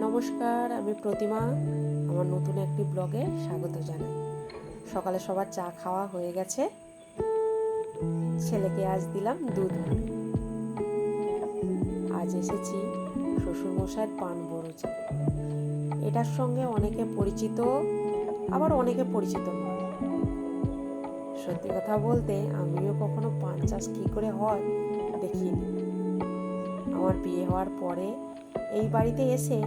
নমস্কার, আমি প্রতিমা। আমার নতুন একটি ব্লগে স্বাগত জানাই। সকালে সবার চা খাওয়া হয়ে গেছে। ছেলেকে আজ দিলাম দুধ মুড়ি। আজ এসেছি শ্বশুরমশাইয়ের পান বড় চা। এটার সঙ্গে অনেকে পরিচিত, আবার অনেকে পরিচিত নয়। সত্যি কথা বলতে আমিও কখনো পান চাষ কী করে হয় দেখিনি। আমার বিয়ে হওয়ার পরে এই বাড়িতে এসে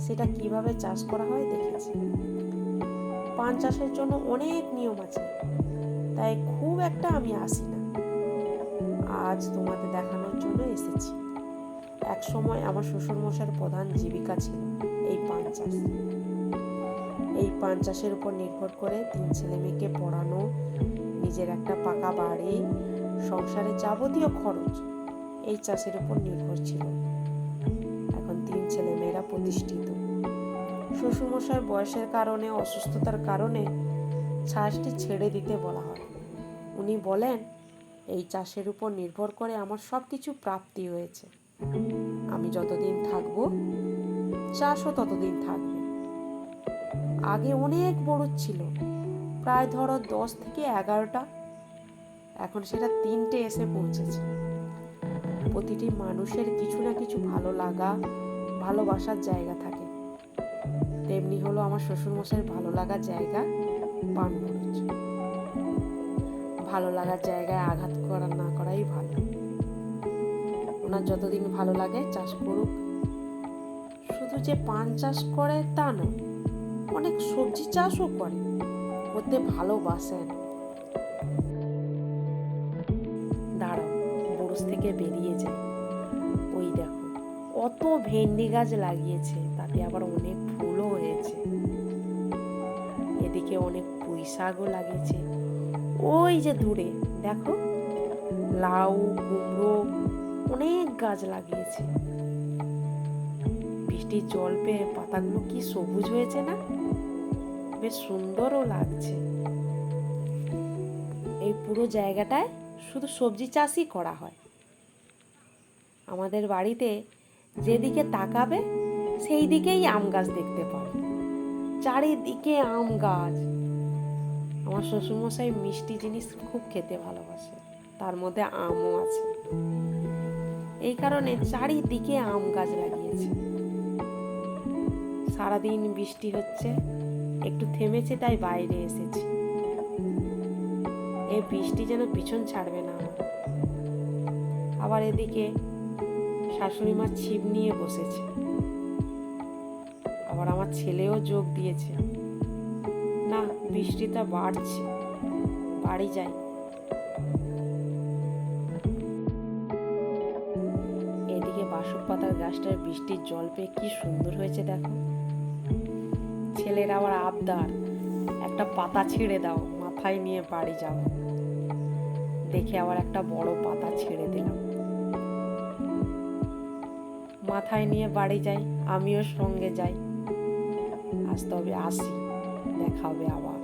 সেটা কিভাবে চাষ করা হয় দেখেছি। পান চাষের জন্য অনেক নিয়ম আছে, তাই খুব একটা আমি আসি না। আজ তোমাদের দেখানোর জন্য এসেছি। এক সময় আমার শ্বশুরমশাইয়ের প্রধান জীবিকা ছিল এই পান চাষ। এই পান চাষের উপর নির্ভর করে 3 ছেলে মেয়েকে পড়ানো, নিজের একটা পাকা বাড়ি, সংসারের যাবতীয় খরচ এই চাষের উপর নির্ভর ছিল। এখন 3 ছেলে মেয়েরা প্রতিষ্ঠিত। শ্বশুরমশাইয়ের বয়সের কারণে, অসুস্থতার কারণে চাষটি ছেড়ে দিতে বলা হয়। উনি বলেন, এই চাষের উপর নির্ভর করে আমার সব কিছু প্রাপ্তি হয়েছে। আমি যতদিন থাকব, চাষও ততদিন থাকবে। আগে অনেক বড় ছিল, প্রায় ধরো 10 থেকে 11টা, এখন সেটা 3টে এসে পৌঁছেছে। প্রতিটি মানুষের কিছু না কিছু ভালো লাগা, ভালোবাসার জায়গা থাকে। তেমনি হলো আমার শ্বশুরমশাইয়ের ভালো লাগার জায়গা পান বরজ। ভালো লাগার জায়গায় আঘাত করা না করাই ভালো। ওনার যতদিন ভালো লাগে চাষ করুক। শুধু যে পান চাষ করে তা নয়, অনেক সবজি চাষও করতে ভালোবাসেন। দাঁড়াও, বরজ থেকে বেরিয়ে যায়। ওই দেখো, কত ভেন্ডি গাছ লাগিয়েছে, তাতে আবার অনেক ফুলও হয়েছে। এদিকে অনেক পুঁই শাকও লাগিয়েছে। ওই যে দূরে দেখো, লাউ, কুমড়ো, অনেক গাছ লাগিয়েছে। বৃষ্টির জল পেয়ে পাতাগুলো কি সবুজ হয়েছে না? বেশ সুন্দরও লাগছে। এই পুরো জায়গাটায় শুধু সবজি চাষই করা হয়। আমাদের বাড়িতে যেদিকে তাকাবে সেই দিকেই আম গাছ দেখতে পাবে। চারিদিকে আম গাছ। আমার শ্বশুরমশাই মিষ্টি জিনিস খুব খেতে ভালোবাসে, তার মধ্যে আমও আছে। এই কারণে চারিদিকে আম গাছ লাগিয়েছে। সারাদিন বৃষ্টি হচ্ছে, একটু থেমেছে তাই বাইরে এসেছি। এই বৃষ্টি যেন পিছন ছাড়বে না আমার। আবার এদিকে শাশুড়ি মা ছিপ নিয়ে বসেছে। আবার আমার ছেলেও যোগ দিয়েছে। না, বৃষ্টিটা বাড়ছে, বাড়ি যাই। এদিকে বাসক পাতার গাছটার বৃষ্টির জল পেয়ে কি সুন্দর হয়েছে দেখো। ছেলের আবার আবদার, একটা পাতা ছিঁড়ে দাও, মাথায় নিয়ে বাড়ি যাব। দেখে আবার একটা বড় পাতা ছেড়ে দিলাম। মাথায় নিয়ে বাড়ি যাই, আমিও সঙ্গে যাই। আজ তবে আসি, দেখা হবে আবার।